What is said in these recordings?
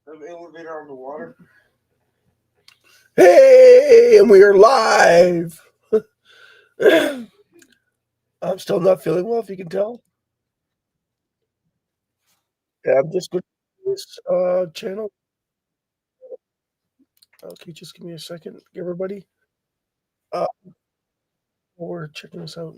Elevator on the water. Hey, and we are live. I'm still not feeling well, if you can tell. Yeah, I'm just good at this channel. Okay, just give me a second, everybody. We're checking this out.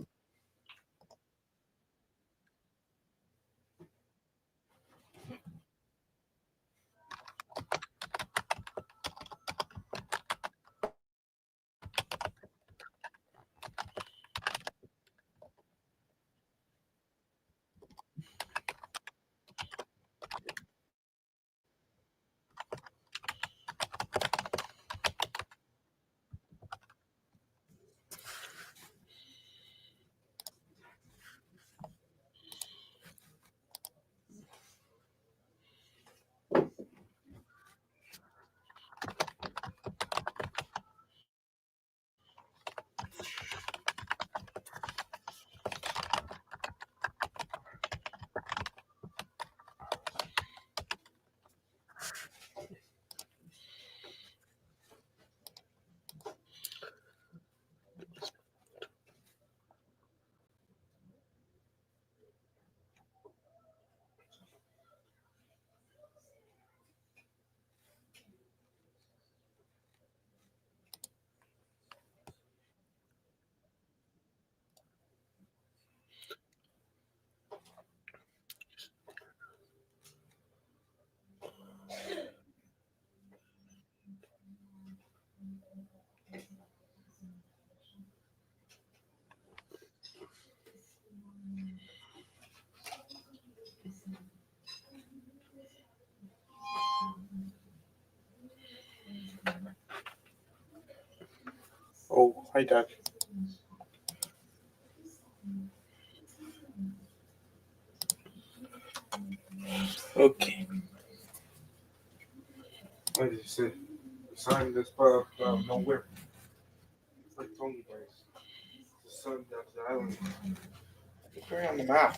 Oh, hi, Doc. Okay. What did you say? The sun that's out of nowhere. It's like Tony Dice. The sun that's the island. Look right on the map.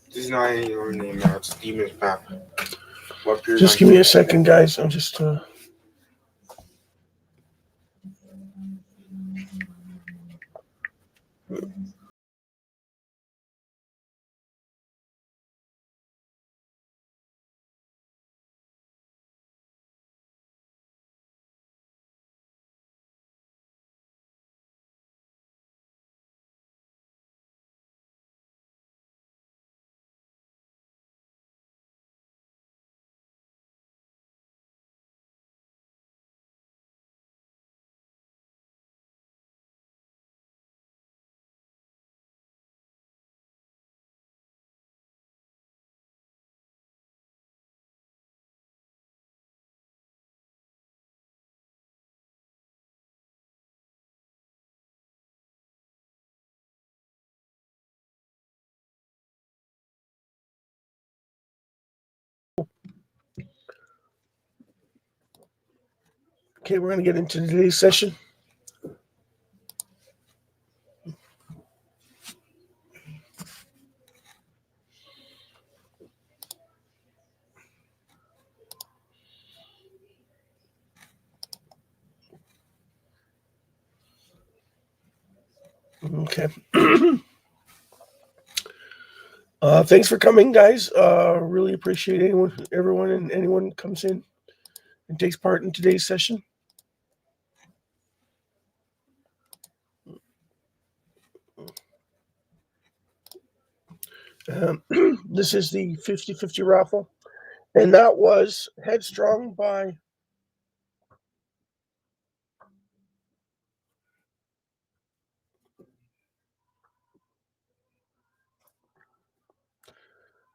This is not any other name now. It's Demon's map. Just give me a second, guys. I'm just. Okay, we're going to get into today's session. Okay. Thanks for coming, guys. Really appreciate everyone, and anyone comes in and takes part in today's session. This is the 50-50 raffle, and that was Headstrong by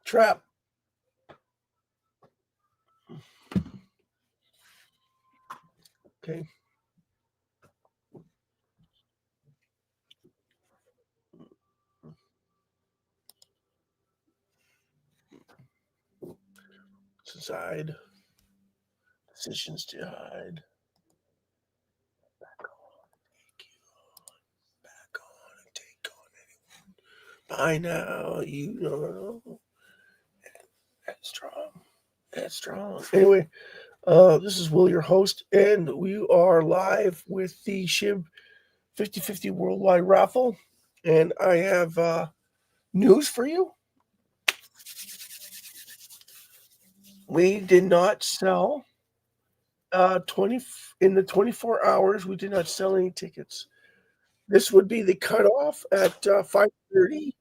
Trap. Okay. Let's hide. Decisions to hide. Back on and take on anyone. By now, you know. That's strong. That's strong. Anyway, this is Will, your host, and we are live with the SHIB 50/50 Worldwide Raffle. And I have news for you. We did not sell 20 in the 24 hours. We did not sell any tickets. This would be the cutoff at 5:30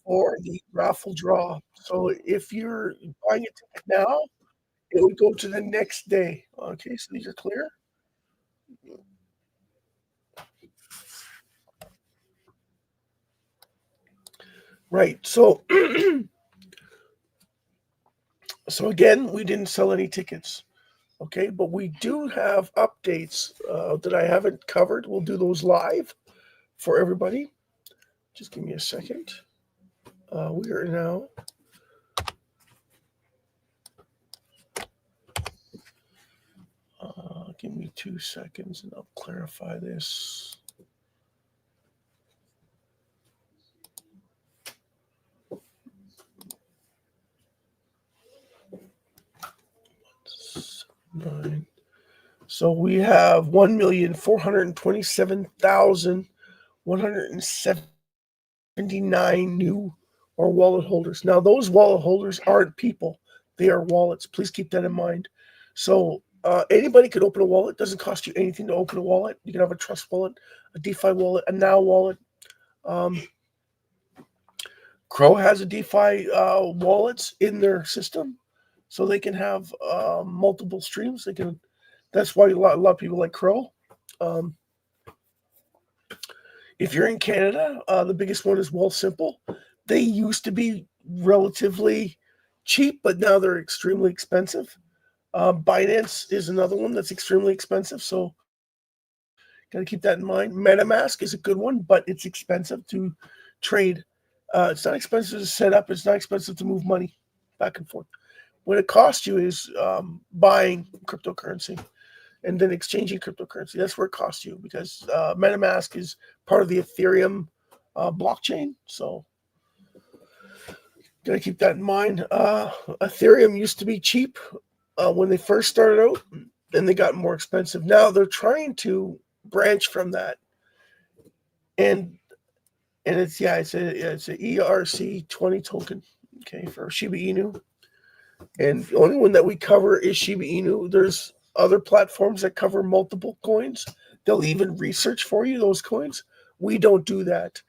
for the raffle draw. So if you're buying a ticket now, it would go to the next day. Okay, so these are clear. Right. So so again, we didn't sell any tickets. Okay, but we do have updates that I haven't covered. We'll do those live for everybody. Just give me a second. We are now. Give me 2 seconds and I'll clarify this. Nine. So we have 1,427,179 new or wallet holders. Now, those wallet holders aren't people; they are wallets. Please keep that in mind. So anybody could open a wallet. It doesn't cost you anything to open a wallet. You can have a trust wallet, a DeFi wallet, a Now wallet. Crow has a DeFi wallets in their system, so they can have multiple streams. They can. That's why a lot of people like Crow. If you're in Canada, the biggest one is Simple. They used to be relatively cheap, but now they're extremely expensive. Binance is another one that's extremely expensive, so got to keep that in mind. MetaMask is a good one, but it's expensive to trade. It's not expensive to set up. It's not expensive to move money back and forth. What it costs you is buying cryptocurrency and then exchanging cryptocurrency. That's where it costs you, because MetaMask is part of the Ethereum blockchain. So got to keep that in mind. Ethereum used to be cheap when they first started out, and they got more expensive. Now they're trying to branch from that. And it's a ERC20 token, okay, for Shiba Inu. And the only one that we cover is Shiba Inu. There's other platforms that cover multiple coins. They'll even research for you those coins. We don't do that.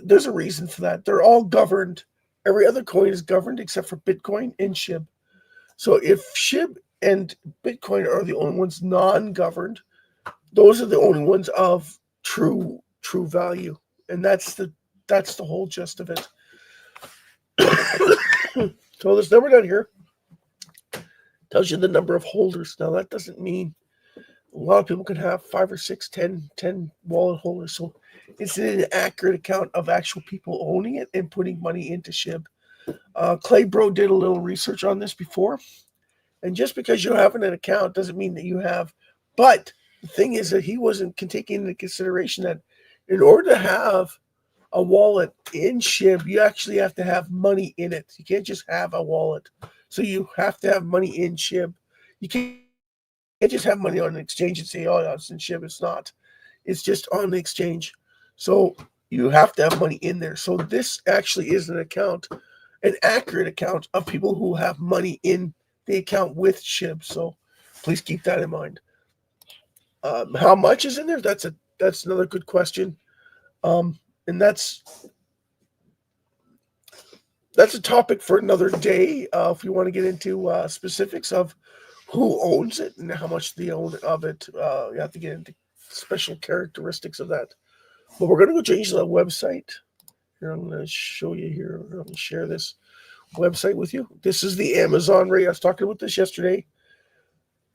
There's a reason for that. They're all governed. Every other coin is governed except for Bitcoin and SHIB. So if SHIB and Bitcoin are the only ones non-governed, those are the only ones of true value. And that's the whole gist of it. So this number down here tells you the number of holders. Now, that doesn't mean a lot of people can have 5 or 6, 10 wallet holders. So it's an accurate account of actual people owning it and putting money into SHIB. Clay Bro did a little research on this before. And just because you have an account doesn't mean that you have. But the thing is that he wasn't taking into consideration that in order to have a wallet in SHIB, you actually have to have money in it. You can't just have a wallet. So you have to have money in SHIB. You can't just have money on an exchange and say, oh, yeah, it's in SHIB. It's not. It's just on the exchange. So you have to have money in there. So this actually is an account, an accurate account of people who have money in the account with SHIB. So please keep that in mind. How much is in there? That's another good question. And that's a topic for another day. If you want to get into specifics of who owns it and how much they own of it, you have to get into special characteristics of that. But we're going to go change the website. Here, I'm going to show you here. I'm going to share this website with you. This is the Amazon rate. I was talking about this yesterday.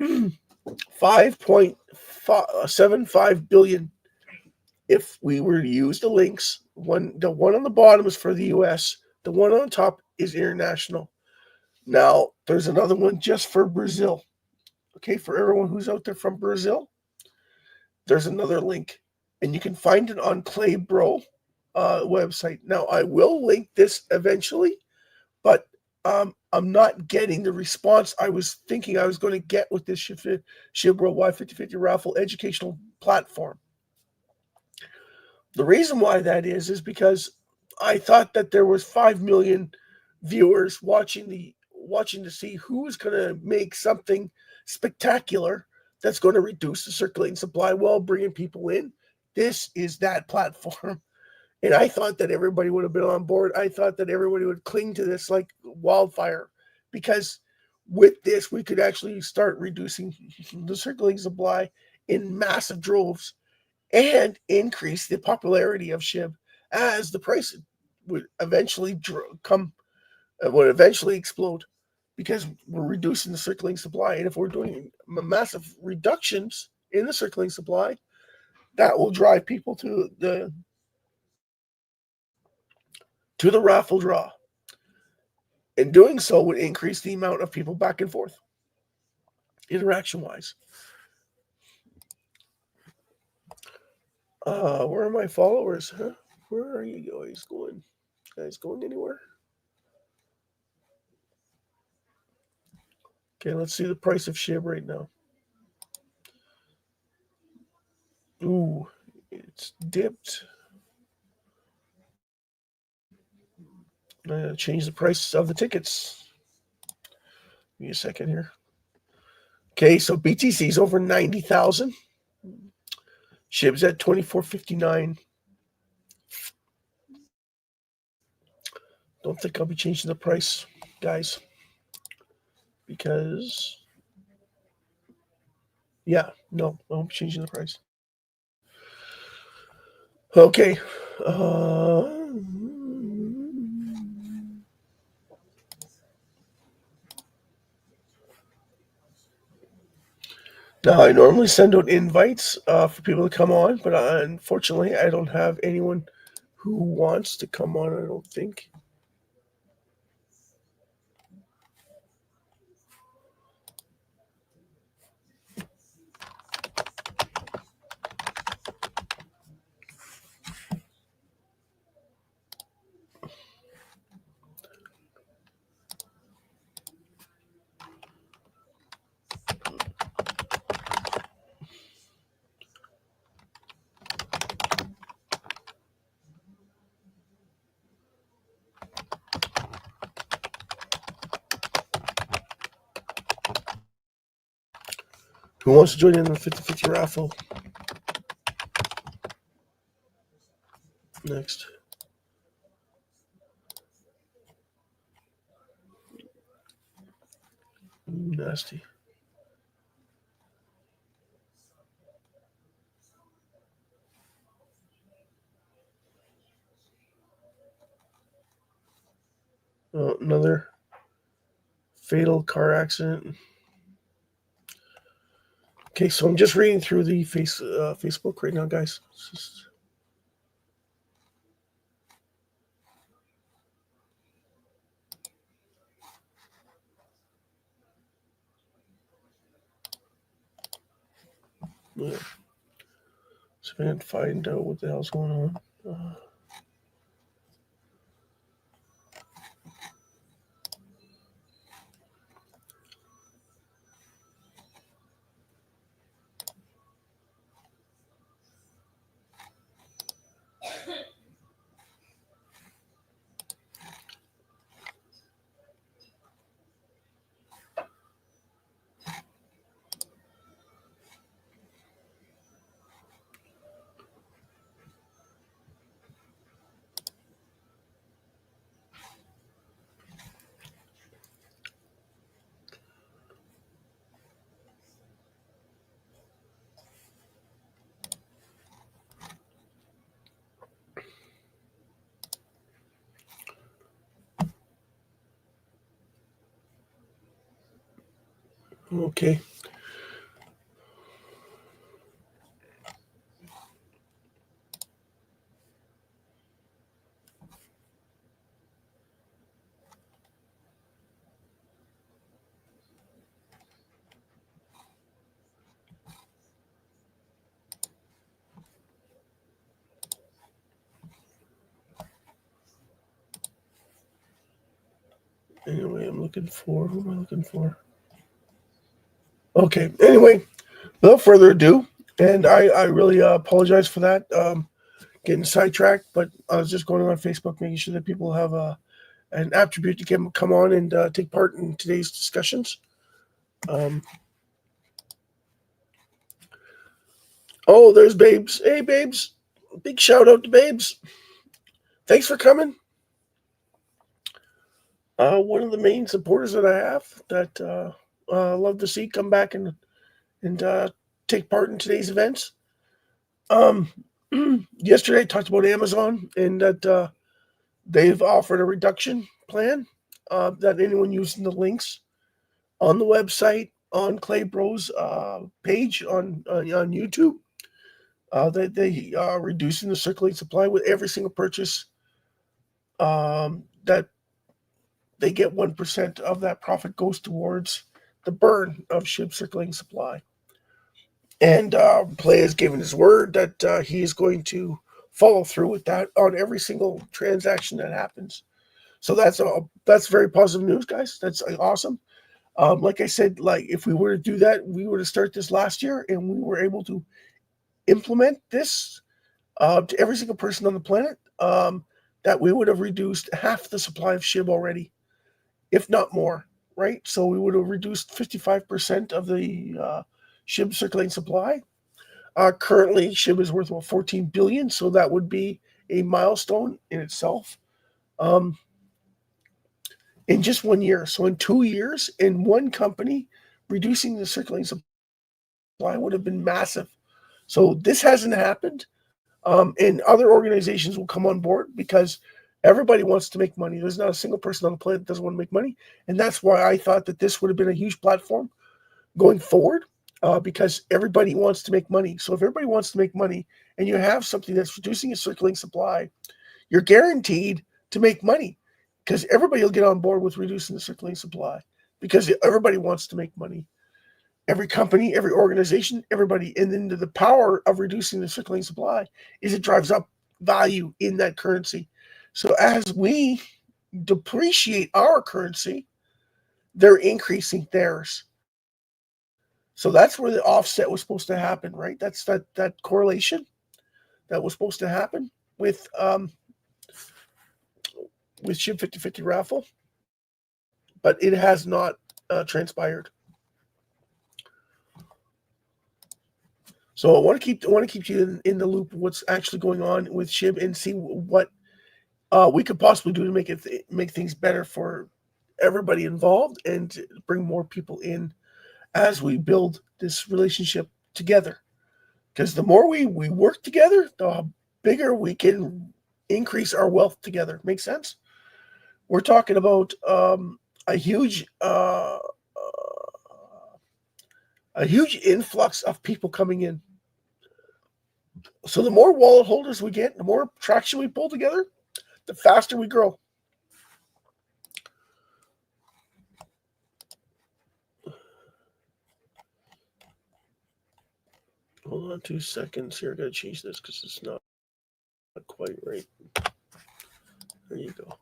5.75 billion. If we were to use the links, the one on the bottom is for the US, the one on top is international. Now, there's another one just for Brazil. Okay, for everyone who's out there from Brazil, there's another link, and you can find it on Clay Bro website. Now, I will link this eventually, but I'm not getting the response I was thinking I was going to get with this SHIB Worldwide 50/50 Raffle educational platform. The reason why that is because I thought that there was 5 million viewers watching to see who is going to make something spectacular that's going to reduce the circulating supply while bringing people in. This is that platform. And I thought that everybody would have been on board. I thought that everybody would cling to this like wildfire, because with this, we could actually start reducing the circulating supply in massive droves and increase the popularity of SHIB, as the price would eventually would eventually explode, because we're reducing the circulating supply. And if we're doing massive reductions in the circulating supply, that will drive people to the raffle draw. And doing so would increase the amount of people back and forth, interaction-wise. Where are my followers? Huh? Where are you guys going? Guys going anywhere? Okay, let's see the price of SHIB right now. Ooh, it's dipped. I'm gonna change the price of the tickets. Give me a second here. Okay, so BTC is over 90,000. SHIB's at 24.59. Don't think I'll be changing the price, guys, because I won't be changing the price. Okay. Now, I normally send out invites for people to come on, but unfortunately, I don't have anyone who wants to come on, I don't think. Who wants to join in the 50/50 raffle? Next. Nasty. Another fatal car accident. Okay, so I'm just reading through the Facebook right now, guys. Yeah. So I can find out what the hell's going on. Okay. Anyway, who am I looking for? Okay, anyway, without further ado, and I really apologize for that, getting sidetracked, but I was just going on Facebook making sure that people have an attribute to come on and take part in today's discussions. Um, oh, there's Babes. Hey, Babes. Big shout out to Babes. Thanks for coming. One of the main supporters that I have that love to see come back and take part in today's events. Um, Yesterday I talked about Amazon and that they've offered a reduction plan that anyone using the links on the website on Clay Bros page on YouTube that they are reducing the circulating supply with every single purchase that they get 1% of that profit goes towards the burn of SHIB circulating supply. And Play has given his word that he is going to follow through with that on every single transaction that happens. So that's very positive news, guys. That's awesome. Like I said, like if we were to do that, we were to start this last year, and we were able to implement this to every single person on the planet. That we would have reduced half the supply of SHIB already, if not more. Right, so we would have reduced 55% of the SHIB circulating supply. Currently, SHIB is worth about 14 billion, so that would be a milestone in itself. In just 1 year, so in 2 years, in one company, reducing the circulating supply would have been massive. So this hasn't happened, and other organizations will come on board because everybody wants to make money. There's not a single person on the planet that doesn't want to make money, and that's why I thought that this would have been a huge platform going forward. Because everybody wants to make money. So if everybody wants to make money and you have something that's reducing a circulating supply, you're guaranteed to make money because everybody will get on board with reducing the circulating supply because everybody wants to make money. Every company, every organization, everybody. And then the power of reducing the circulating supply is it drives up value in that currency. So as we depreciate our currency, they're increasing theirs. So that's where the offset was supposed to happen, right? That's that correlation that was supposed to happen with SHIB 50/50 Raffle, but it has not transpired. So I want to keep you in the loop of what's actually going on with SHIB and see what we could possibly do to make things better for everybody involved and bring more people in as we build this relationship together. Because the more we work together, the bigger we can increase our wealth together. Makes sense? We're talking about a huge influx of people coming in. So the more wallet holders we get, the more traction we pull together, the faster we grow. Hold on 2 seconds here. I got to change this because it's not quite right. There you go.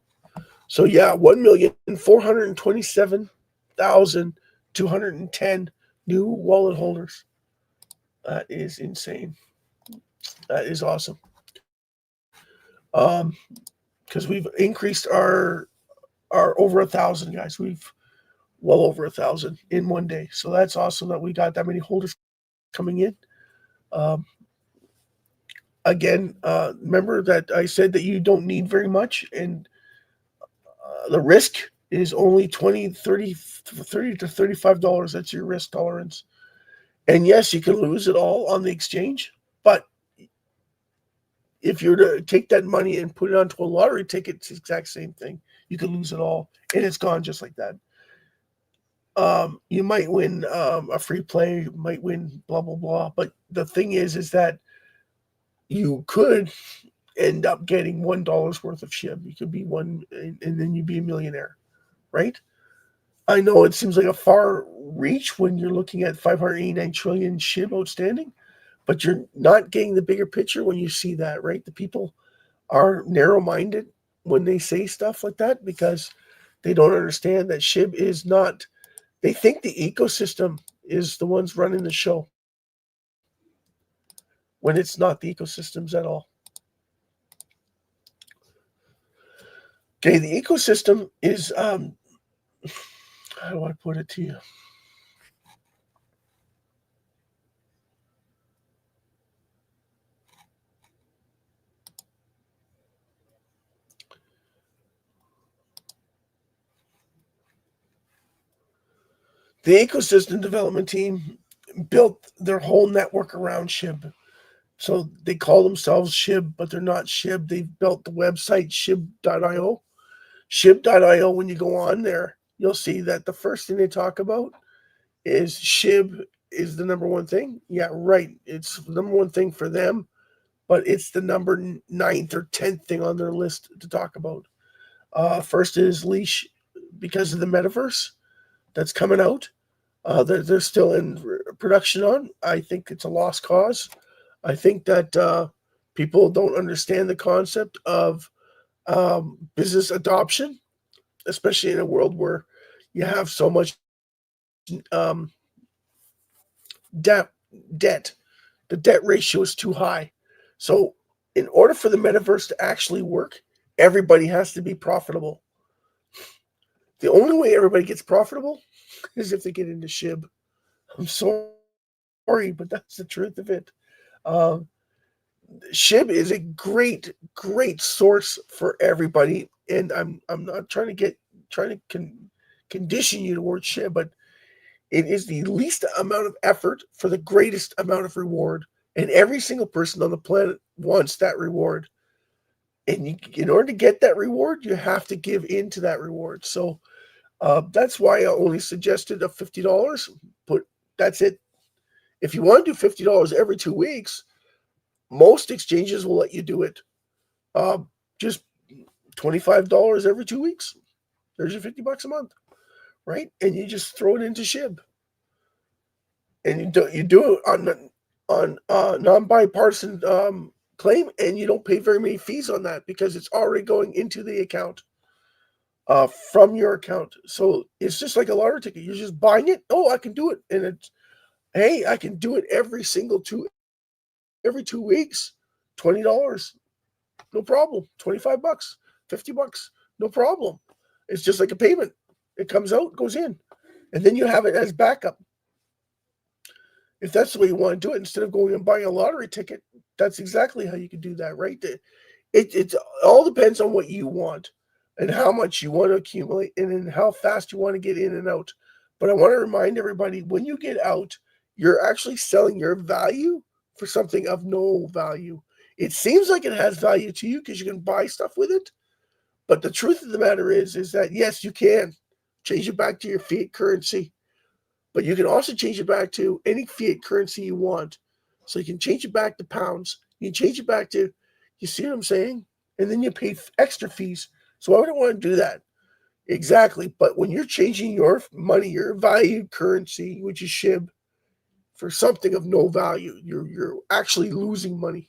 So yeah, 1,427,210 new wallet holders. That is insane. That is awesome. Because we've increased our over 1,000 guys. We've well over 1,000 in one day. So that's awesome that we got that many holders coming in. Again, remember that I said that you don't need very much, and the risk is only $20 to $35. That's your risk tolerance. And yes, you can lose it all on the exchange, but if you were to take that money and put it onto a lottery ticket, it's the exact same thing. You can lose it all, and it's gone just like that. You might win a free play, might win blah, blah, blah. But the thing is that you could end up getting $1 worth of SHIB. You could be one, and then you'd be a millionaire, right? I know it seems like a far reach when you're looking at 589 trillion SHIB outstanding, but you're not getting the bigger picture when you see that, right? The people are narrow-minded when they say stuff like that because They don't understand that SHIB is not, they think the ecosystem is the ones running the show when it's not the ecosystems at all. Okay, the ecosystem is, how do I put it to you? The ecosystem development team built their whole network around SHIB. So they call themselves SHIB, but they're not SHIB. They've built the website SHIB.io. SHIB.io, when you go on there, you'll see that the first thing they talk about is SHIB is the number one thing. Yeah, right. It's the number one thing for them, but it's the number 9th or 10th thing on their list to talk about. First is Leash because of the metaverse that's coming out. They're still in production on. I think it's a lost cause. I think that people don't understand the concept of business adoption, especially in a world where you have so much um, debt. The debt ratio is too high. So, in order for the metaverse to actually work, everybody has to be profitable. The only way everybody gets profitable is if they get into SHIB. I'm sorry, but that's the truth of it. Um, SHIB is a great source for everybody, and I'm not trying to condition you towards SHIB, but it is the least amount of effort for the greatest amount of reward, and every single person on the planet wants that reward. And in order to get that reward, you have to give in to that reward. So that's why I only suggested a $50. But that's it. If you want to do $50 every 2 weeks, most exchanges will let you do it. Just $25 every 2 weeks. There's your $50 a month, right? And you just throw it into SHIB, and you do it on non-bipartisan claim, and you don't pay very many fees on that because it's already going into the account from your account. So it's just like a lottery ticket. You're just buying it. Oh, I can do it, and it's hey, I can do it every 2 weeks. $20, no problem. $25, $50, no problem. It's just like a payment. It comes out, goes in, and then you have it as backup. If that's the way you want to do it, instead of going and buying a lottery ticket, that's exactly how you can do that, right? It all depends on what you want and how much you want to accumulate and then how fast you want to get in and out. But I want to remind everybody, when you get out, you're actually selling your value for something of no value. It seems like it has value to you because you can buy stuff with it. But the truth of the matter is that yes, you can change it back to your fiat currency. But you can also change it back to any fiat currency you want. So you can change it back to pounds. You can change it back to, you see what I'm saying? And then you pay extra fees. So why would I want to do that? Exactly. But when you're changing your money, your valued currency, which is SHIB, for something of no value, you're actually losing money.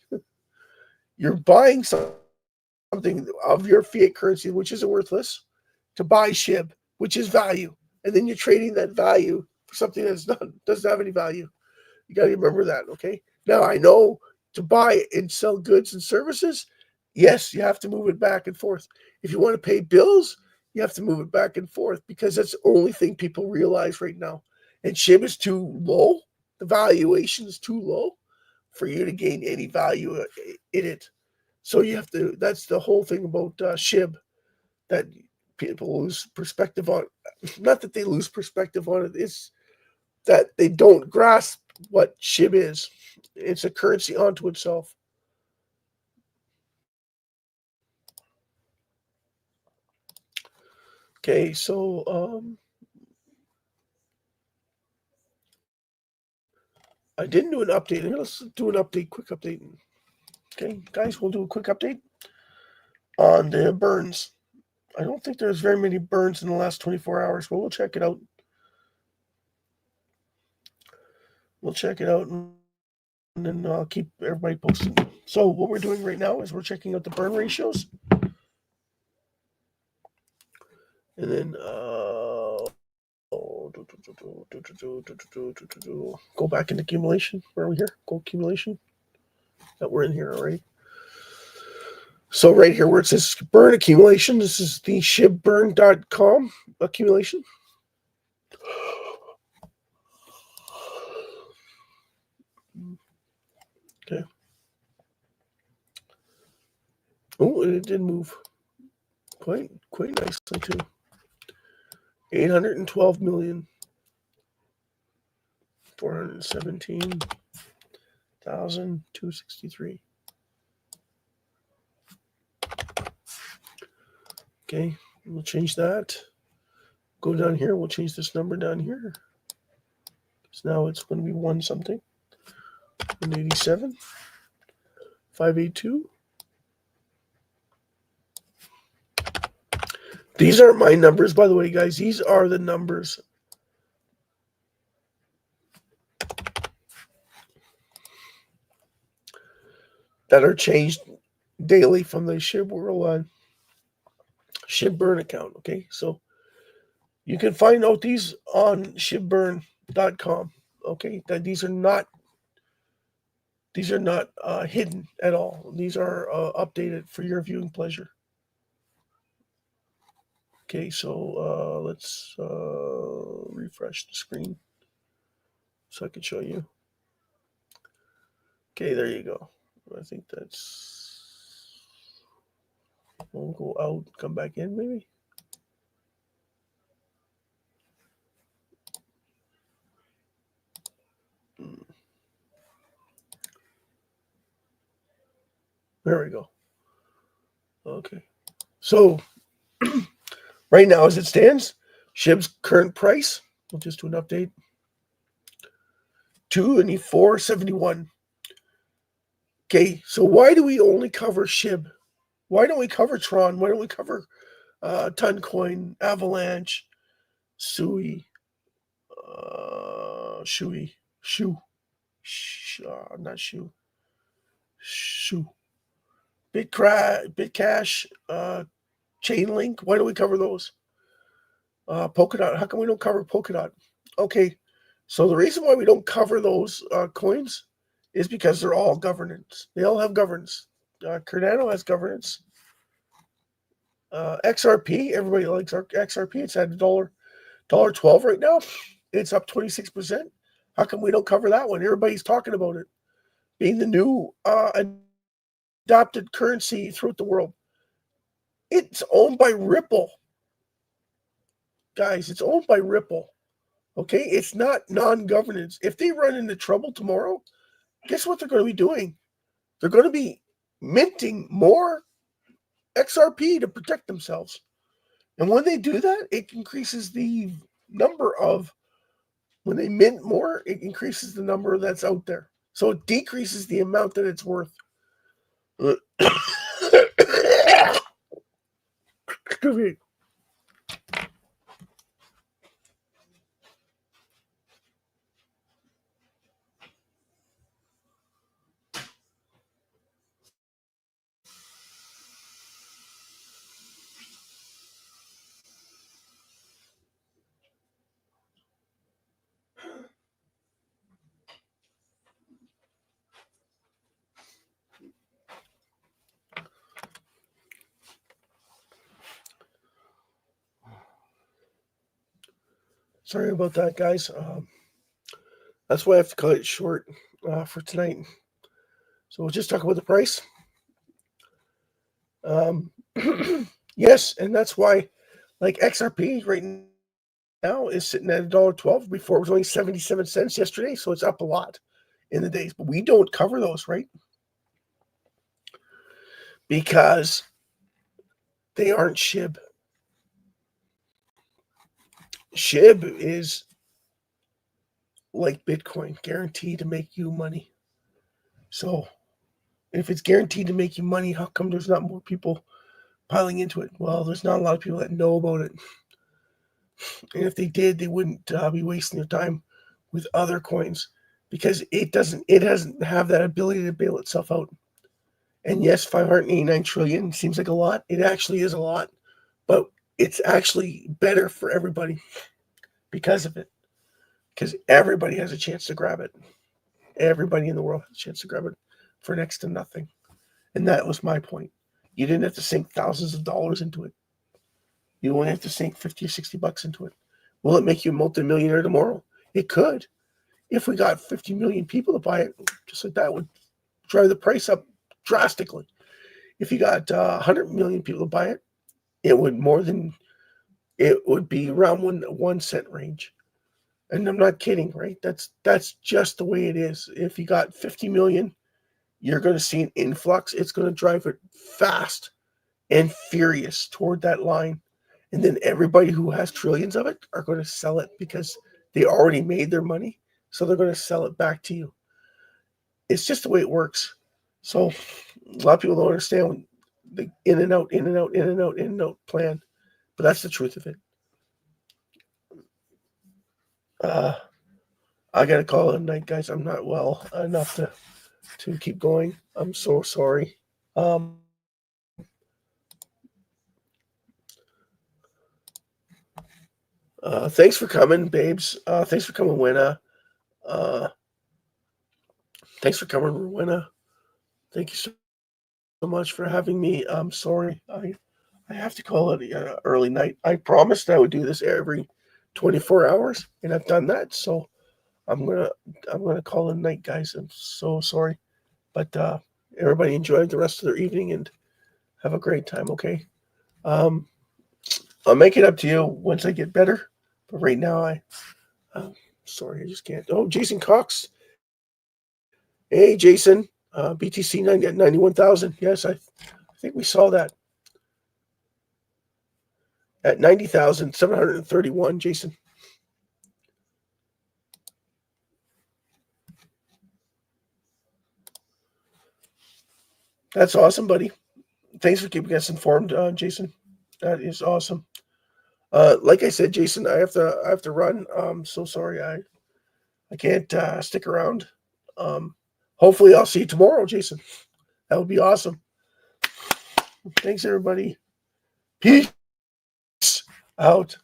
You're buying something of your fiat currency, which is worthless, to buy SHIB, which is value. And then you're trading that value for something doesn't have any value. You got to remember that, okay? Now, I know to buy and sell goods and services, yes, you have to move it back and forth. If you want to pay bills, you have to move it back and forth because that's the only thing people realize right now. And SHIB is too low. The valuation is too low for you to gain any value in it. So you have to, that's the whole thing about SHIB, that people lose perspective on. Not that they lose perspective on it, it's that they don't grasp what SHIB is. It's a currency unto itself. Okay, so I didn't do an update. Let's do an update, quick update. Okay, guys, we'll do a quick update on the burns. I don't think there's very many burns in the last 24 hours, but we'll check it out. We'll check it out, and then I'll keep everybody posted. So what we're doing right now is we're checking out the burn ratios. And then go back into accumulation. Where are we here? Go accumulation. That we're in here already. So right here where it says burn accumulation, this is the SHIBburn.com accumulation. Okay. Oh, it did move quite nicely too. 812,417,263. Okay, we'll change that. Go down here. We'll change this number down here. So now it's going to be 1 something. 187. 582. These aren't my numbers, by the way, guys. These are the numbers that are changed daily from the SHIB Worldwide SHIB Burn account. Okay, so you can find out these on SHIBburn.com. Okay, that these are not hidden at all. These are updated for your viewing pleasure. Okay, so let's refresh the screen so I can show you. Okay, there you go. I think that's. We'll go out, come back in, maybe. There we go. Okay, so right now, as it stands, SHIB's current price. We'll just do an update. $2.7471. Okay, so why do we only cover SHIB? Why don't we cover Tron? Why don't we cover Toncoin, Avalanche, Sui, Shui, Shu, not Shu, Shu, Bitcash, Chainlink? Why don't we cover those? Polkadot. How come we don't cover Polkadot? Okay, so the reason why we don't cover those coins is because they're all governance. They all have governance. Cardano has governance. XRP, everybody likes XRP. It's at $1.12 right now. It's up 26%. How come we don't cover that one? Everybody's talking about it being the new adopted currency throughout the world. It's owned by Ripple. Guys, it's owned by Ripple. Okay, it's not non-governance. If they run into trouble tomorrow, guess what they're going to be doing? They're going to be minting more XRP to protect themselves. And when they do that, it increases the number of, when they mint more, it increases the number that's out there. So it decreases the amount that it's worth. Sorry about that, guys. That's why I have to cut it short for tonight. So we'll just talk about the price. Yes, and that's why, like XRP right now is sitting at $1.12. Before it was only 77 cents yesterday, so it's up a lot in the days. But we don't cover those, right? Because they aren't SHIB. SHIB is like Bitcoin, guaranteed to make you money. So if it's guaranteed to make you money, how come there's not more people piling into it? Well, there's not a lot of people that know about it. And if they did, they wouldn't be wasting their time with other coins because it doesn't have that ability to bail itself out. And yes, 589 trillion seems like a lot. It actually is a lot, but it's actually better for everybody because of it. Because everybody has a chance to grab it. Everybody in the world has a chance to grab it for next to nothing. And that was my point. You didn't have to sink thousands of dollars into it. You only have to sink 50 or 60 bucks into it. Will it make you a multimillionaire tomorrow? It could. If we got 50 million people to buy it, just like that would drive the price up drastically. If you got 100 million people to buy it, it would be around 1 cent range. And I'm not kidding, right? That's just the way it is. If you got 50 million, you're going to see an influx. It's going to drive it fast and furious toward that line. And then everybody who has trillions of it are going to sell it because they already made their money. So they're going to sell it back to you. It's just the way it works. So a lot of people don't understand the in and out, in and out, in and out, in and out plan. But that's the truth of it. I got to call it a night, guys. I'm not well enough to keep going. I'm so sorry. Thanks for coming, babes. Thanks for coming, Winna. Thanks for coming, Rowena. Thank you so much for having me. I'm sorry. I have to call it early night. I promised I would do this every 24 hours, and I've done that. So I'm gonna call it a night, guys. I'm so sorry, but everybody enjoy the rest of their evening and have a great time. Okay. I'll make it up to you once I get better. But right now, sorry, I just can't. Oh, Jason Cox. Hey, Jason. BTC 91,000. Yes, I think we saw that at 90,731. Jason. That's awesome, buddy. Thanks for keeping us informed, Jason. That is awesome. Like I said, Jason, I have to run. So sorry, I can't stick around. Hopefully, I'll see you tomorrow, Jason. That would be awesome. Thanks, everybody. Peace out.